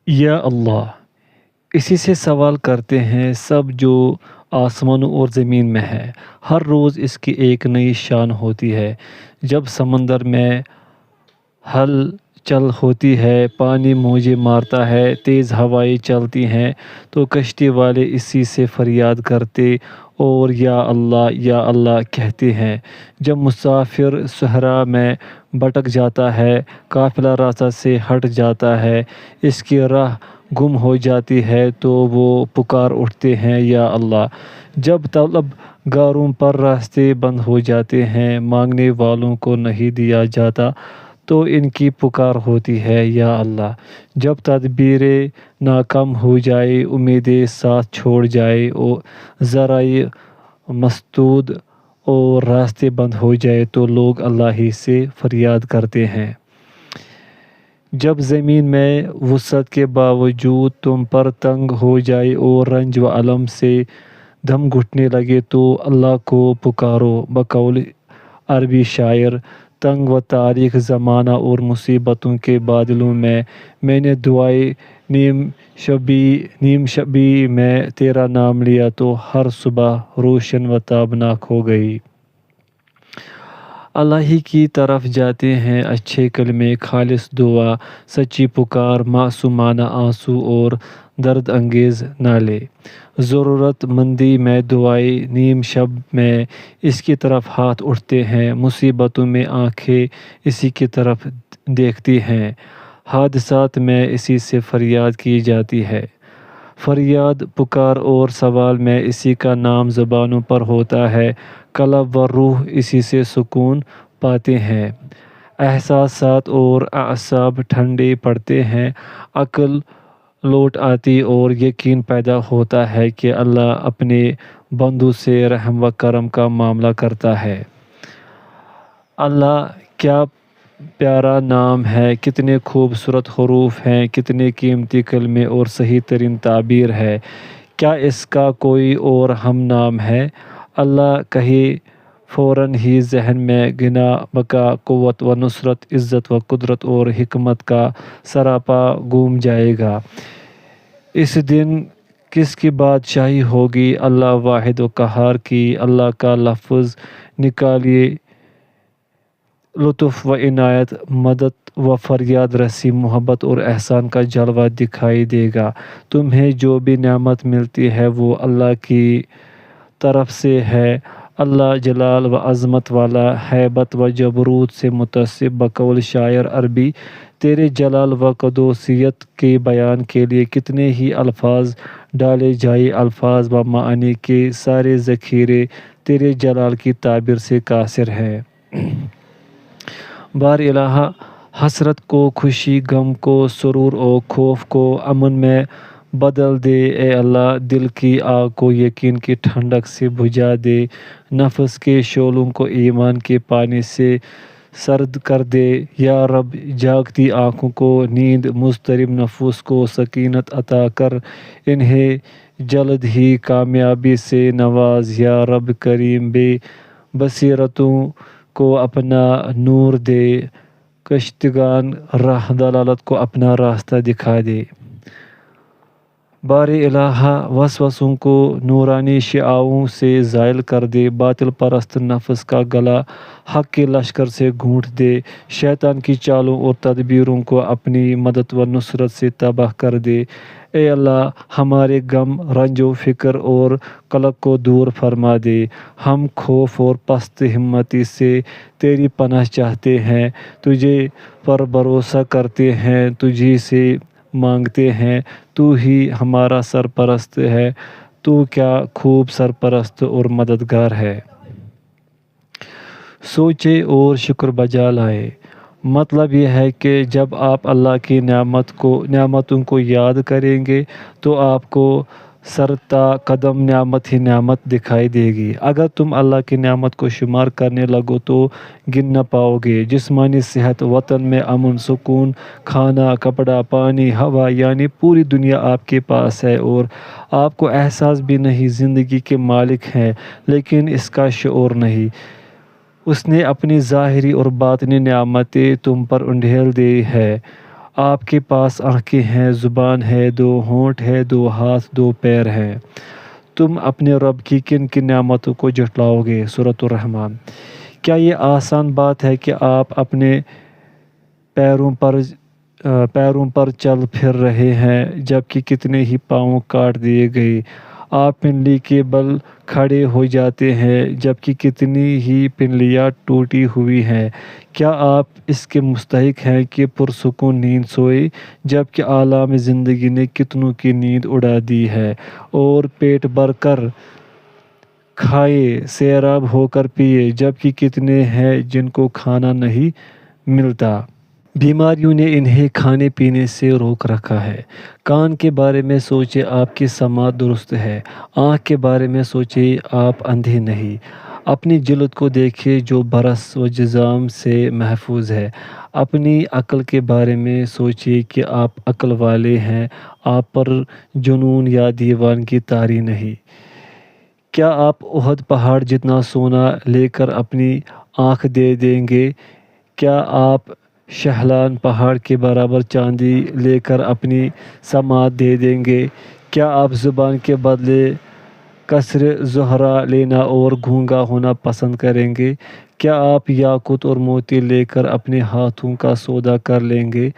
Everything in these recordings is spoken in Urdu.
یا اللہ، اسی سے سوال کرتے ہیں سب جو آسمانوں اور زمین میں ہے۔ ہر روز اس کی ایک نئی شان ہوتی ہے۔ جب سمندر میں ہل چل ہوتی ہے، پانی موجیں مارتا ہے، تیز ہوائیں چلتی ہیں، تو کشتی والے اسی سے فریاد کرتے اور یا اللہ کہتے ہیں۔ جب مسافر صحرا میں بھٹک جاتا ہے، قافلہ راستہ سے ہٹ جاتا ہے، اس کی راہ گم ہو جاتی ہے، تو وہ پکار اٹھتے ہیں یا اللہ۔ جب طلب گاروں پر راستے بند ہو جاتے ہیں، مانگنے والوں کو نہیں دیا جاتا، تو ان کی پکار ہوتی ہے یا اللہ۔ جب تدبیریں ناکام ہو جائے، امیدیں ساتھ چھوڑ جائے، اور ذرائع مسدود اور راستے بند ہو جائے، تو لوگ اللہ ہی سے فریاد کرتے ہیں۔ جب زمین میں وسعت کے باوجود تم پر تنگ ہو جائے اور رنج و الم سے دم گھٹنے لگے، تو اللہ کو پکارو۔ بقول عربی شاعر: تنگ و تاریک زمانہ اور مصیبتوں کے بادلوں میں نے دعائے نیم شبی میں تیرا نام لیا، تو ہر صبح روشن و تابناک ہو گئی۔ اللہ ہی کی طرف جاتے ہیں اچھے کلمے، خالص دعا، سچی پکار، معصومانہ آنسو اور درد انگیز نالے۔ ضرورت مندی میں دعائے نیم شب میں اس کی طرف ہاتھ اٹھتے ہیں، مصیبتوں میں آنکھیں اسی کی طرف دیکھتی ہیں، حادثات میں اسی سے فریاد کی جاتی ہے۔ فریاد، پکار اور سوال میں اسی کا نام زبانوں پر ہوتا ہے، قلب و روح اسی سے سکون پاتے ہیں، احساسات اور اعصاب ٹھنڈے پڑتے ہیں، عقل لوٹ آتی اور یقین پیدا ہوتا ہے کہ اللہ اپنے بندوں سے رحم و کرم کا معاملہ کرتا ہے۔ اللہ کیا پیارا نام ہے، کتنے خوبصورت حروف ہیں، کتنے قیمتی کلمے اور صحیح ترین تعبیر ہے۔ کیا اس کا کوئی اور ہم نام ہے؟ اللہ کہے فوراً ہی ذہن میں گنا بقا، قوت و نصرت، عزت و قدرت اور حکمت کا سراپا گم جائے گا۔ اس دن کس کی بادشاہی ہوگی؟ اللہ واحد و قہار کی۔ اللہ کا لفظ نکالیے، لطف و عنایت، مدد و فریاد رسی، محبت اور احسان کا جلوہ دکھائی دے گا۔ تمہیں جو بھی نعمت ملتی ہے وہ اللہ کی طرف سے ہے۔ اللہ جلال و عظمت والا، ہیبت و جبروت سے متصف۔ بقول شاعر عربی: تیرے جلال و قدوسیت کے بیان کے لیے کتنے ہی الفاظ ڈالے جائیں، الفاظ و معانی کے سارے ذخیرے تیرے جلال کی تعبیر سے قاصر ہیں۔ بار الہ، حسرت کو خوشی، غم کو سرور اور خوف کو امن میں بدل دے۔ اے اللہ، دل کی آگ کو یقین کی ٹھنڈک سے بجھا دے، نفس کے شعلوں کو ایمان کے پانی سے سرد کر دے۔ یا رب، جاگتی آنکھوں کو نیند، مضطرب نفوس کو سکینت عطا کر، انہیں جلد ہی کامیابی سے نواز۔ یا رب کریم، بے بصیرتوں کو اپنا نور دے، کشتگان راہ دلالت کو اپنا راستہ دکھا دے۔ بار الہ، وسوسوں کو نورانی شعاعوں سے زائل کر دے، باطل پرست نفس کا گلا حق کے لشکر سے گھونٹ دے، شیطان کی چالوں اور تدبیروں کو اپنی مدد و نصرت سے تباہ کر دے۔ اے اللہ، ہمارے غم، رنج و فکر اور قلق کو دور فرما دے۔ ہم خوف اور پست ہمتی سے تیری پناہ چاہتے ہیں، تجھے پر بھروسہ کرتے ہیں، تجھی سے مانگتے ہیں۔ تو ہی ہمارا سرپرست ہے، تو کیا خوب سرپرست اور مددگار ہے۔ سوچے اور شکر بجا لائے۔ مطلب یہ ہے کہ جب آپ اللہ کی نعمتوں کو یاد کریں گے تو آپ کو سرتا قدم نعمت ہی نعمت دکھائی دے گی۔ اگر تم اللہ کی نعمت کو شمار کرنے لگو تو گن نہ پاؤ گے۔ جسمانی صحت، وطن میں امن سکون، کھانا، کپڑا، پانی، ہوا، یعنی پوری دنیا آپ کے پاس ہے اور آپ کو احساس بھی نہیں، زندگی کے مالک ہیں، لیکن اس کا شعور نہیں۔ اس نے اپنی ظاہری اور باطنی نعمتیں تم پر انڈھیل دی ہیں۔ آپ کے پاس آنکھیں ہیں، زبان ہے، 2 ہونٹ ہے، 2 ہاتھ، 2 پیر ہیں۔ تم اپنے رب کی کن کن نعمتوں کو جھٹلاؤ گے؟ سورۃ الرحمن۔ کیا یہ آسان بات ہے کہ آپ اپنے پیروں پر چل پھر رہے ہیں جبکہ کتنے ہی پاؤں کاٹ دیے گئے؟ آپ پنڈلی کے بل کھڑے ہو جاتے ہیں جبکہ کتنی ہی پنڈلیاں ٹوٹی ہوئی ہیں۔ کیا آپ اس کے مستحق ہیں کہ پرسکون نیند سوئیں جبکہ عالم زندگی نے کتنوں کی نیند اڑا دی ہے، اور پیٹ بھر کر کھائے، سیراب ہو کر پیے جبکہ کتنے ہیں جن کو کھانا نہیں ملتا۔ بیماریوں نے انہیں کھانے پینے سے روک رکھا ہے۔ کان کے بارے میں سوچیں، آپ کی سماعت درست ہے۔ آنکھ کے بارے میں سوچیں، آپ اندھے نہیں۔ اپنی جلد کو دیکھیں جو برس و جزام سے محفوظ ہے۔ اپنی عقل کے بارے میں سوچیں کہ آپ عقل والے ہیں، آپ پر جنون یا دیوانگی طاری نہیں۔ کیا آپ احد پہاڑ جتنا سونا لے کر اپنی آنکھ دے دیں گے؟ کیا آپ شہلان پہاڑ کے برابر چاندی لے کر اپنی سماعت دے دیں گے؟ کیا آپ زبان کے بدلے قصر زہرہ لینا اور گونگا ہونا پسند کریں گے؟ کیا آپ یاقوت اور موتی لے کر اپنے ہاتھوں کا سودا کر لیں گے؟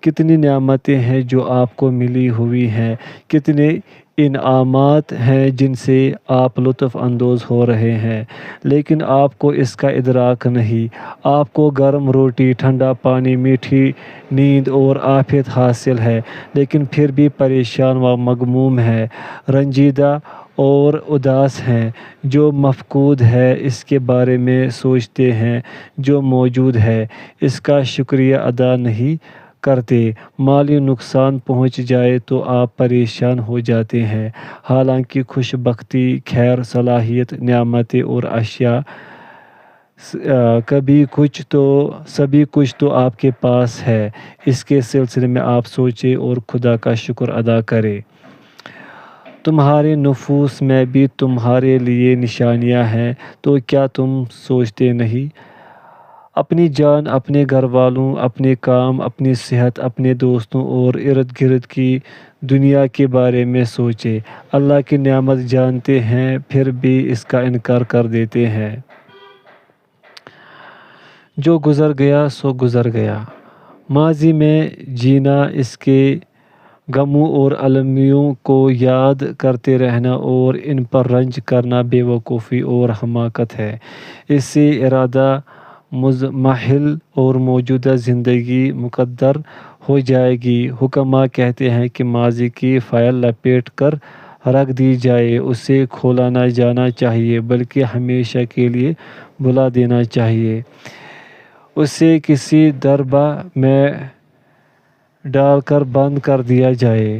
کتنی نعمتیں ہیں جو آپ کو ملی ہوئی ہیں، کتنے انعامات ہیں جن سے آپ لطف اندوز ہو رہے ہیں، لیکن آپ کو اس کا ادراک نہیں۔ آپ کو گرم روٹی، ٹھنڈا پانی، میٹھی نیند اور عافیت حاصل ہے، لیکن پھر بھی پریشان و مغموم ہیں، رنجیدہ اور اداس ہیں۔ جو مفقود ہے اس کے بارے میں سوچتے ہیں، جو موجود ہے اس کا شکریہ ادا نہیں کرتے۔ مالی نقصان پہنچ جائے تو آپ پریشان ہو جاتے ہیں، حالانکہ خوش بختی، خیر، صلاحیت، نعمتیں اور اشیاء سبھی کچھ تو آپ کے پاس ہے۔ اس کے سلسلے میں آپ سوچیں اور خدا کا شکر ادا کریں۔ تمہارے نفوس میں بھی تمہارے لیے نشانیاں ہیں، تو کیا تم سوچتے نہیں؟ اپنی جان، اپنے گھر والوں، اپنے کام، اپنی صحت، اپنے دوستوں اور ارد گرد کی دنیا کے بارے میں سوچیں۔ اللہ کی نعمت جانتے ہیں پھر بھی اس کا انکار کر دیتے ہیں۔ جو گزر گیا سو گزر گیا۔ ماضی میں جینا، اس کے غموں اور المیوں کو یاد کرتے رہنا اور ان پر رنج کرنا بے وقوفی اور حماقت ہے۔ اس سے ارادہ مضمحل اور موجودہ زندگی مقدر ہو جائے گی۔ حکماء کہتے ہیں کہ ماضی کی فائل لپیٹ کر رکھ دی جائے، اسے کھولا نہ جانا چاہیے بلکہ ہمیشہ کے لیے بھلا دینا چاہیے۔ اسے کسی دربہ میں ڈال کر بند کر دیا جائے،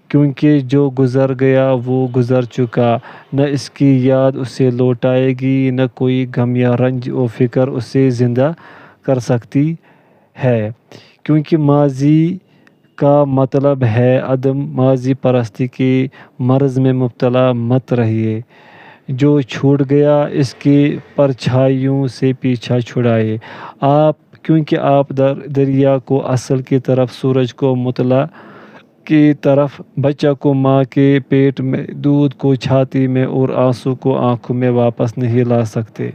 کیونکہ جو گزر گیا وہ گزر چکا، نہ اس کی یاد اسے لوٹائے گی، نہ کوئی غم یا رنج و فکر اسے زندہ کر سکتی ہے۔ کیونکہ ماضی کا مطلب ہے عدم، ماضی پرستی کے مرض میں مبتلا مت رہیے۔ جو چھوٹ گیا اس کی پرچھائیوں سے پیچھا چھڑائیں۔ کیونکہ آپ دریا کو اصل کی طرف، سورج کو مطلع کی طرف، بچہ کو ماں کے پیٹ میں، دودھ کو چھاتی میں اور آنسو کو آنکھوں میں واپس نہیں لا سکتے۔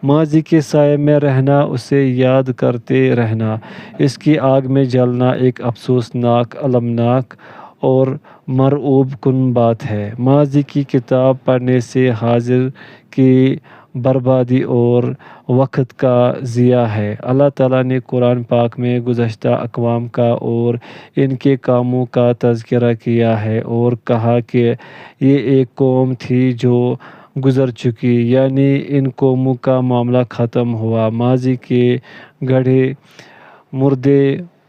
ماضی کے سائے میں رہنا، اسے یاد کرتے رہنا، اس کی آگ میں جلنا ایک افسوسناک، المناک اور مرعوب کن بات ہے۔ ماضی کی کتاب پڑھنے سے حاضر کی بربادی اور وقت کا ضیاع ہے۔ اللہ تعالیٰ نے قرآن پاک میں گزشتہ اقوام کا اور ان کے کاموں کا تذکرہ کیا ہے اور کہا کہ یہ ایک قوم تھی جو گزر چکی، یعنی ان قوموں کا معاملہ ختم ہوا۔ ماضی کے گڑھے مردے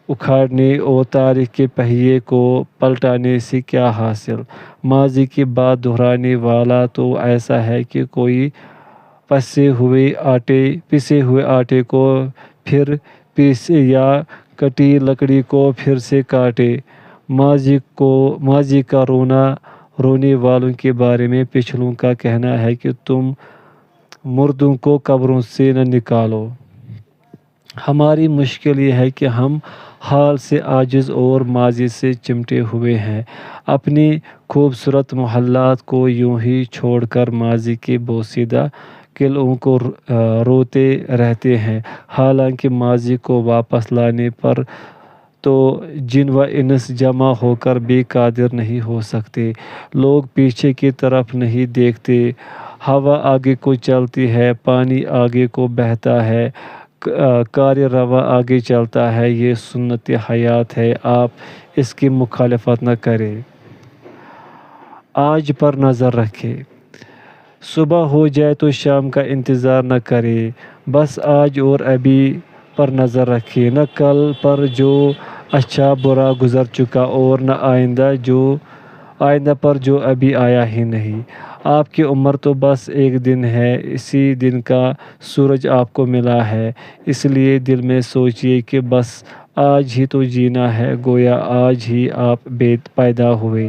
اکھاڑنے اور تاریخ کے پہیے کو پلٹانے سے کیا حاصل؟ ماضی کی بات دہرانے والا تو ایسا ہے کہ کوئی پسے ہوئے آٹے کو پھر پیسے یا کٹی لکڑی کو پھر سے کاٹے۔ ماضی کا رونے والوں کے بارے میں پچھلوں کا کہنا ہے کہ تم مردوں کو قبروں سے نہ نکالو۔ ہماری مشکل یہ ہے کہ ہم حال سے عاجز اور ماضی سے چمٹے ہوئے ہیں، اپنی خوبصورت محلات کو یوں ہی چھوڑ کر ماضی کے بوسیدہ قلعوں کو روتے رہتے ہیں، حالانکہ ماضی کو واپس لانے پر تو جن و انس جمع ہو کر بھی قادر نہیں ہو سکتے۔ لوگ پیچھے کی طرف نہیں دیکھتے، ہوا آگے کو چلتی ہے، پانی آگے کو بہتا ہے، کار رواں آگے چلتا ہے، یہ سنت حیات ہے، آپ اس کی مخالفت نہ کریں۔ آج پر نظر رکھیں، صبح ہو جائے تو شام کا انتظار نہ کریں، بس آج اور ابھی پر نظر رکھیں، نہ کل پر جو اچھا برا گزر چکا اور نہ آئندہ پر جو ابھی آیا ہی نہیں۔ آپ کی عمر تو بس ایک دن ہے، اسی دن کا سورج آپ کو ملا ہے، اس لیے دل میں سوچیے کہ بس آج ہی تو جینا ہے، گویا آج ہی آپ پیدا ہوئے،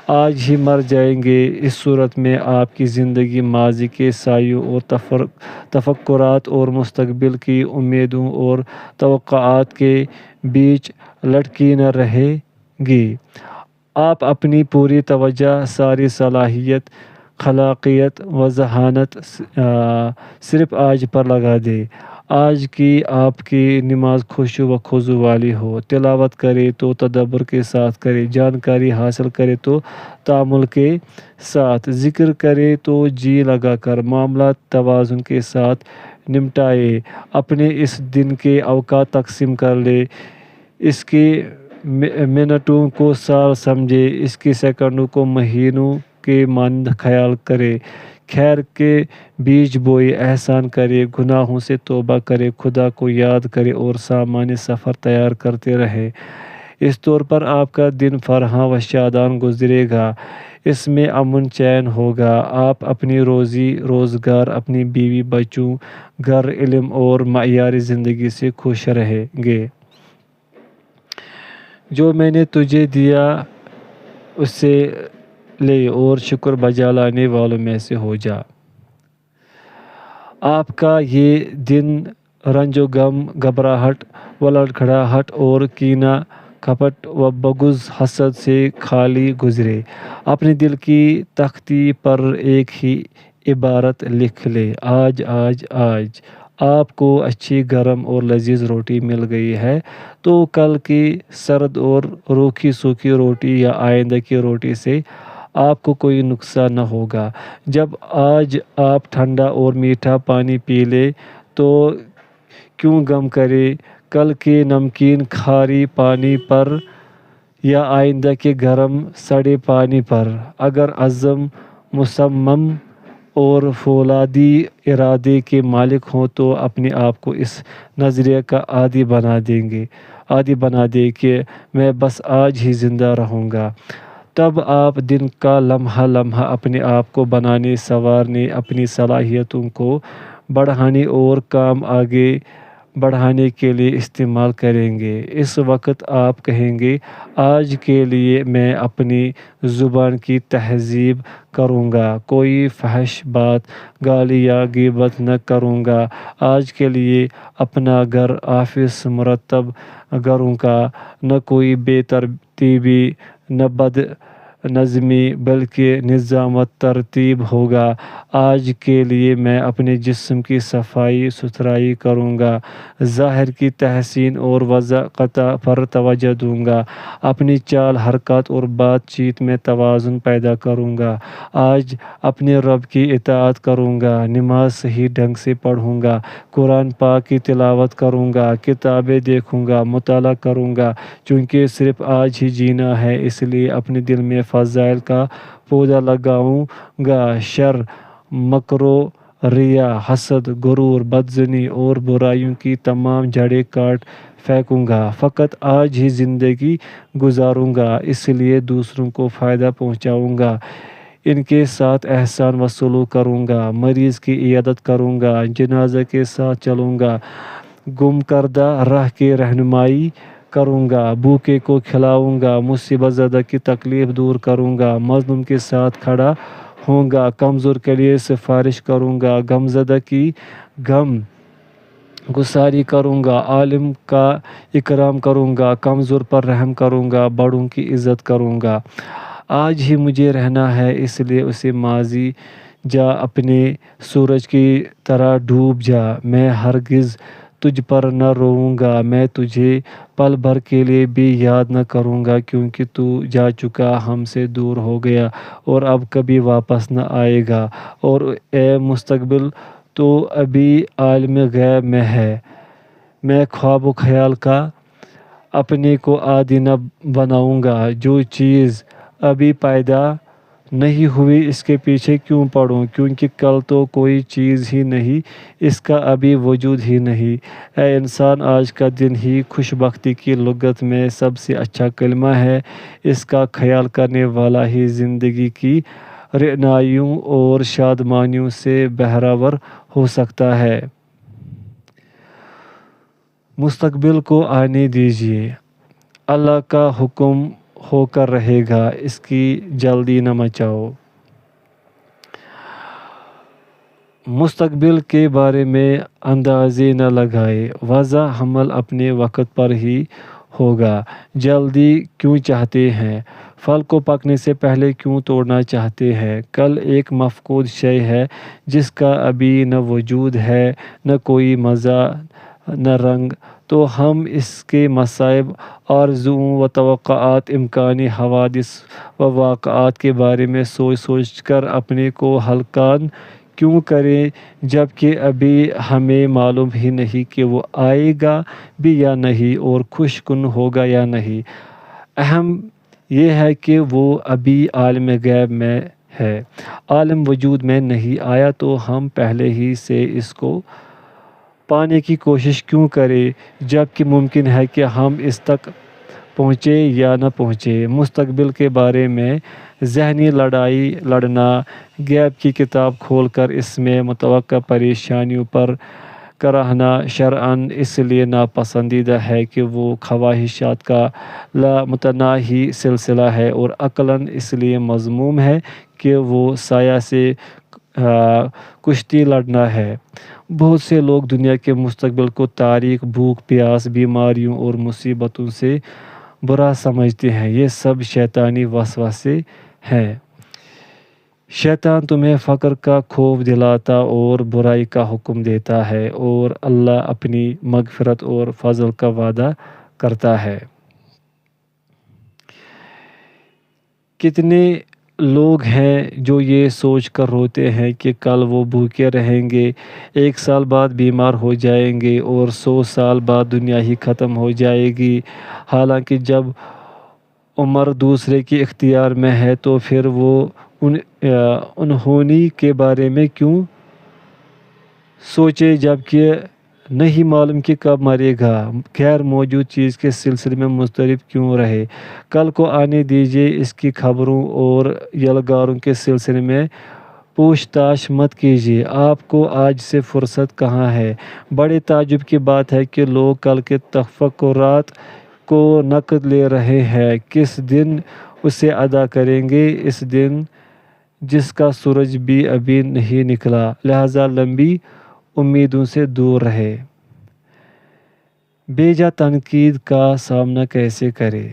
آج ہی مر جائیں گے۔ اس صورت میں آپ کی زندگی ماضی کے سایوں اور تفکرات اور مستقبل کی امیدوں اور توقعات کے بیچ لٹکی نہ رہے گی۔ آپ اپنی پوری توجہ، ساری صلاحیت، خلاقیت و ذہانت صرف آج پر لگا دیں۔ آج کی آپ کی نماز خشوع و خضوع والی ہو، تلاوت کرے تو تدبر کے ساتھ کرے، جانکاری حاصل کرے تو تأمل کے ساتھ، ذکر کرے تو جی لگا کر، معاملات توازن کے ساتھ نمٹائے، اپنے اس دن کے اوقات تقسیم کر لے، اس کے منٹوں کو سال سمجھے، اس کے سیکنڈوں کو مہینوں کے مانند خیال کرے، خیر کے بیج بوئے، احسان کرے، گناہوں سے توبہ کرے، خدا کو یاد کرے اور سامانِ سفر تیار کرتے رہے۔ اس طور پر آپ کا دن فرحاں و شاداں گزرے گا، اس میں امن چین ہوگا، آپ اپنی روزی روزگار، اپنی بیوی بچوں، گھر، علم اور معیاری زندگی سے خوش رہیں گے۔ جو میں نے تجھے دیا اسے لے اور شکر بجا لانے والوں میں سے ہو جا۔ آپ کا یہ دن رنج و غم، گھبراہٹ و لڑکھڑاہٹ اور کینہ کپٹ و بغض حسد سے خالی گزرے۔ اپنے دل کی تختی پر ایک ہی عبارت لکھ لے، آج آج آج آپ کو اچھی گرم اور لذیذ روٹی مل گئی ہے تو کل کی سرد اور روکھی سوکھی روٹی یا آئندہ کی روٹی سے آپ کو کوئی نقصان نہ ہوگا۔ جب آج آپ ٹھنڈا اور میٹھا پانی پی لیں تو کیوں غم کریں کل کے نمکین کھارے پانی پر یا آئندہ کے گرم سڑے پانی پر۔ اگر عزم مصمم اور فولادی ارادے کے مالک ہوں تو اپنے آپ کو اس نظریے کا عادی بنا دیں کہ میں بس آج ہی زندہ رہوں گا۔ تب آپ دن کا لمحہ لمحہ اپنے آپ کو بنانے، سنوارنے، اپنی صلاحیتوں کو بڑھانے اور کام آگے بڑھانے کے لیے استعمال کریں گے۔ اس وقت آپ کہیں گے، آج کے لیے میں اپنی زبان کی تہذیب کروں گا، کوئی فحش بات، گالی یا غیبت نہ کروں گا، آج کے لیے اپنا گھر، آفس مرتب کروں گا، نہ کوئی بے ترتیبی، نہ بد نظمی، بلکہ نظام و ترتیب ہوگا، آج کے لیے میں اپنے جسم کی صفائی ستھرائی کروں گا، ظاہر کی تحسین اور وضاحت پر توجہ دوں گا، اپنی چال، حرکات اور بات چیت میں توازن پیدا کروں گا، آج اپنے رب کی اطاعت کروں گا، نماز صحیح ڈھنگ سے پڑھوں گا، قرآن پاک کی تلاوت کروں گا، کتابیں دیکھوں گا، مطالعہ کروں گا، چونکہ صرف آج ہی جینا ہے، اس لیے اپنے دل میں فضائل کا پودا لگاؤں گا، شر، مکر و ریا، حسد، غرور، بدظنی اور برائیوں کی تمام جڑیں کاٹ پھینکوں گا، فقط آج ہی زندگی گزاروں گا، اس لیے دوسروں کو فائدہ پہنچاؤں گا، ان کے ساتھ احسان و سلوک کروں گا، مریض کی عیادت کروں گا، جنازے کے ساتھ چلوں گا، گم کردہ راہ کی رہنمائی کروں گا، بھوکے کو کھلاؤں گا، مصیبت زدہ کی تکلیف دور کروں گا، مظلوم کے ساتھ کھڑا ہوں گا، کمزور کے لیے سفارش کروں گا، غم زدہ کی غم گساری کروں گا، عالم کا اکرام کروں گا، کمزور پر رحم کروں گا، بڑوں کی عزت کروں گا۔ آج ہی مجھے رہنا ہے، اس لیے اسے ماضی جا، اپنے سورج کی طرح ڈوب جا۔ میں ہرگز تجھ پر نہ روؤں گا، میں تجھے پل بھر کے لیے بھی یاد نہ کروں گا، کیونکہ تو جا چکا، ہم سے دور ہو گیا اور اب کبھی واپس نہ آئے گا۔ اور اے مستقبل، تو ابھی عالم غیب میں ہے۔ میں خواب و خیال کا اپنے کو عادی نہ بناؤں گا۔ جو چیز ابھی پیدا نہیں ہوئی اس کے پیچھے کیوں پڑوں، کیونکہ کل تو کوئی چیز ہی نہیں، اس کا ابھی وجود ہی نہیں۔ اے انسان، آج کا دن ہی خوش بختی کی لغت میں سب سے اچھا کلمہ ہے۔ اس کا خیال کرنے والا ہی زندگی کی رعنائیوں اور شادمانیوں سے بہرور ہو سکتا ہے۔ مستقبل کو آنے دیجیے، اللہ کا حکم ہو کر رہے گا، اس کی جلدی نہ مچاؤ۔ مستقبل کے بارے میں اندازے نہ لگائے، وضع حمل اپنے وقت پر ہی ہوگا۔ جلدی کیوں چاہتے ہیں؟ پھل کو پکنے سے پہلے کیوں توڑنا چاہتے ہیں؟ کل ایک مفقود شے ہے جس کا ابھی نہ وجود ہے، نہ کوئی مزہ، نہ رنگ، تو ہم اس کے مصائب، آرزوؤں و توقعات، امکانی حوادث و واقعات کے بارے میں سوچ سوچ کر اپنے کو ہلکان کیوں کریں، جبکہ ابھی ہمیں معلوم ہی نہیں کہ وہ آئے گا بھی یا نہیں اور خوش کن ہوگا یا نہیں۔ اہم یہ ہے کہ وہ ابھی عالم غیب میں ہے۔ عالم وجود میں نہیں آیا تو ہم پہلے ہی سے اس کو پانے کی کوشش کیوں کریں، جبکہ ممکن ہے کہ ہم اس تک پہنچے یا نہ پہنچے۔ مستقبل کے بارے میں ذہنی لڑائی لڑنا، غیب کی کتاب کھول کر اس میں متوقع پریشانیوں پر کراہنا شرعاً اس لیے ناپسندیدہ ہے کہ وہ خواہشات کا لامتناہی سلسلہ ہے، اور عقلاً اس لیے مذموم ہے کہ وہ سایہ سے کشتی لڑنا ہے۔ بہت سے لوگ دنیا کے مستقبل کو تاریک، بھوک، پیاس، بیماریوں اور مصیبتوں سے برا سمجھتے ہیں۔ یہ سب شیطانی وسوسے ہیں۔ شیطان تمہیں فقر کا خوف دلاتا اور برائی کا حکم دیتا ہے، اور اللہ اپنی مغفرت اور فضل کا وعدہ کرتا ہے۔ کتنے لوگ ہیں جو یہ سوچ کر روتے ہیں کہ کل وہ بھوکے رہیں گے، 1 سال بعد بیمار ہو جائیں گے اور 100 سال بعد دنیا ہی ختم ہو جائے گی۔ حالانکہ جب عمر دوسرے کے اختیار میں ہے تو پھر وہ انہونی کے بارے میں کیوں سوچے، جبکہ نہیں معلوم کہ کب مرے گا۔ غیر موجود چیز کے سلسلے میں مضطرب کیوں رہے، کل کو آنے دیجیے۔ اس کی خبروں اور یلغاروں کے سلسلے میں پوچھ تاچھ مت کیجیے، آپ کو آج سے فرصت کہاں ہے۔ بڑے تعجب کی بات ہے کہ لوگ کل کے تفکرات کو نقد لے رہے ہیں۔ کس دن اسے ادا کریں گے، اس دن جس کا سورج بھی ابھی نہیں نکلا، لہذا لمبی امیدوں سے دور رہے۔ بیجا تنقید کا سامنا کیسے کرے؟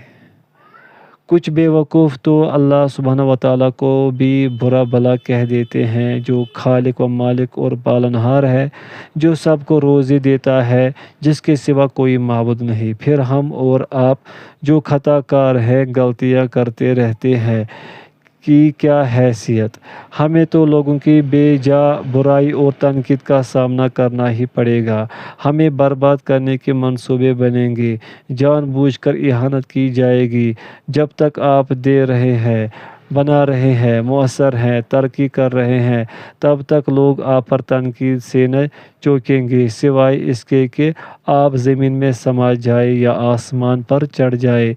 کچھ بے وقوف تو اللہ سبحانہ و تعالیٰ کو بھی برا بھلا کہہ دیتے ہیں، جو خالق و مالک اور پالنہار ہے، جو سب کو روزی دیتا ہے، جس کے سوا کوئی معبود نہیں۔ پھر ہم اور آپ جو خطا کار ہیں، غلطیاں کرتے رہتے ہیں، کی کیا حیثیت؟ ہمیں تو لوگوں کی بے جا برائی اور تنقید کا سامنا کرنا ہی پڑے گا۔ ہمیں برباد کرنے کے منصوبے بنیں گے، جان بوجھ کر اہانت کی جائے گی۔ جب تک آپ دے رہے ہیں، بنا رہے ہیں، مؤثر ہیں، ترقی کر رہے ہیں، تب تک لوگ آپ پر تنقید سے نہ چوکیں گے، سوائے اس کے کہ آپ زمین میں سما جائیں یا آسمان پر چڑھ جائیں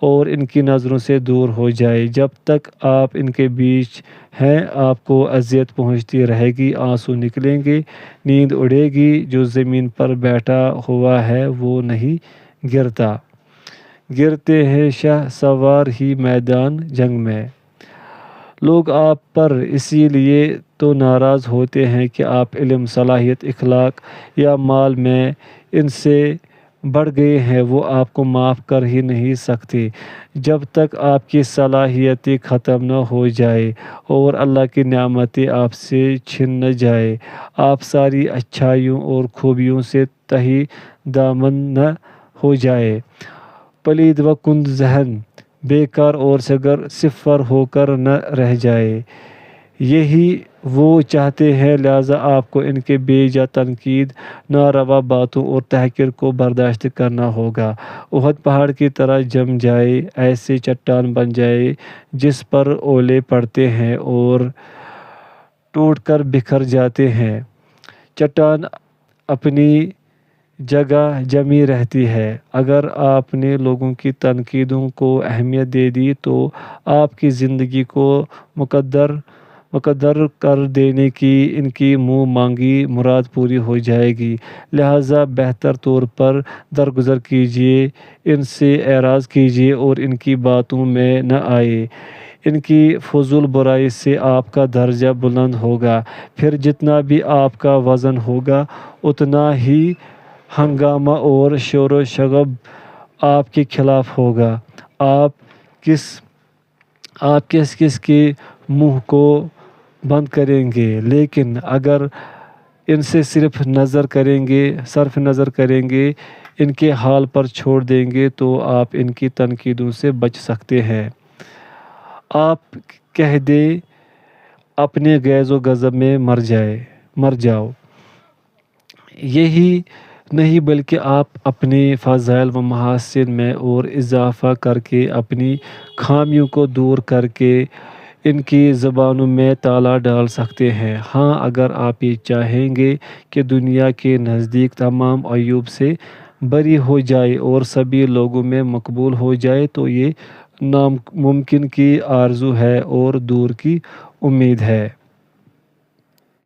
اور ان کی نظروں سے دور ہو جائیں۔ جب تک آپ ان کے بیچ ہیں، آپ کو اذیت پہنچتی رہے گی، آنسو نکلیں گے، نیند اڑے گی۔ جو زمین پر بیٹھا ہوا ہے وہ نہیں گرتا، گرتے ہیں شہ سوار ہی میدان جنگ میں۔ لوگ آپ پر اسی لیے تو ناراض ہوتے ہیں کہ آپ علم، صلاحیت، اخلاق یا مال میں ان سے بڑھ گئے ہیں، وہ آپ کو معاف کر ہی نہیں سکتے جب تک آپ کی صلاحیتیں ختم نہ ہو جائے اور اللہ کی نعمتیں آپ سے چھن نہ جائے، آپ ساری اچھائیوں اور خوبیوں سے تہی دامن نہ ہو جائے، پلید و کند ذہن، بیکار اور صفر ہو کر نہ رہ جائے۔ یہی وہ چاہتے ہیں، لہٰذا آپ کو ان کے بے جا تنقید، ناروا باتوں اور تحقیر کو برداشت کرنا ہوگا۔ احد پہاڑ کی طرح جم جائے، ایسے چٹان بن جائے جس پر اولے پڑتے ہیں اور ٹوٹ کر بکھر جاتے ہیں۔ چٹان اپنی جگہ جمی رہتی ہے۔ اگر آپ نے لوگوں کی تنقیدوں کو اہمیت دے دی تو آپ کی زندگی کو مقدر کر دینے کی ان کی منہ مانگی مراد پوری ہو جائے گی۔ لہٰذا بہتر طور پر درگزر کیجیے، ان سے اعراض کیجیے اور ان کی باتوں میں نہ آئیے۔ ان کی فضول برائی سے آپ کا درجہ بلند ہوگا، پھر جتنا بھی آپ کا وزن ہوگا اتنا ہی ہنگامہ اور شور و شغب آپ کے خلاف ہوگا۔ آپ کس کے منہ کو بند کریں گے، لیکن اگر ان سے صرف نظر کریں گے، ان کے حال پر چھوڑ دیں گے تو آپ ان کی تنقیدوں سے بچ سکتے ہیں۔ آپ کہہ دیں اپنے غیظ و غضب میں مر جاؤ۔ یہی نہیں بلکہ آپ اپنے فضائل و محاسن میں اور اضافہ کر کے اپنی خامیوں کو دور کر کے ان کی زبانوں میں تالا ڈال سکتے ہیں۔ ہاں، اگر آپ یہ چاہیں گے کہ دنیا کے نزدیک تمام عیوب سے بری ہو جائے اور سبھی لوگوں میں مقبول ہو جائے تو یہ ناممکن کی آرزو ہے اور دور کی امید ہے۔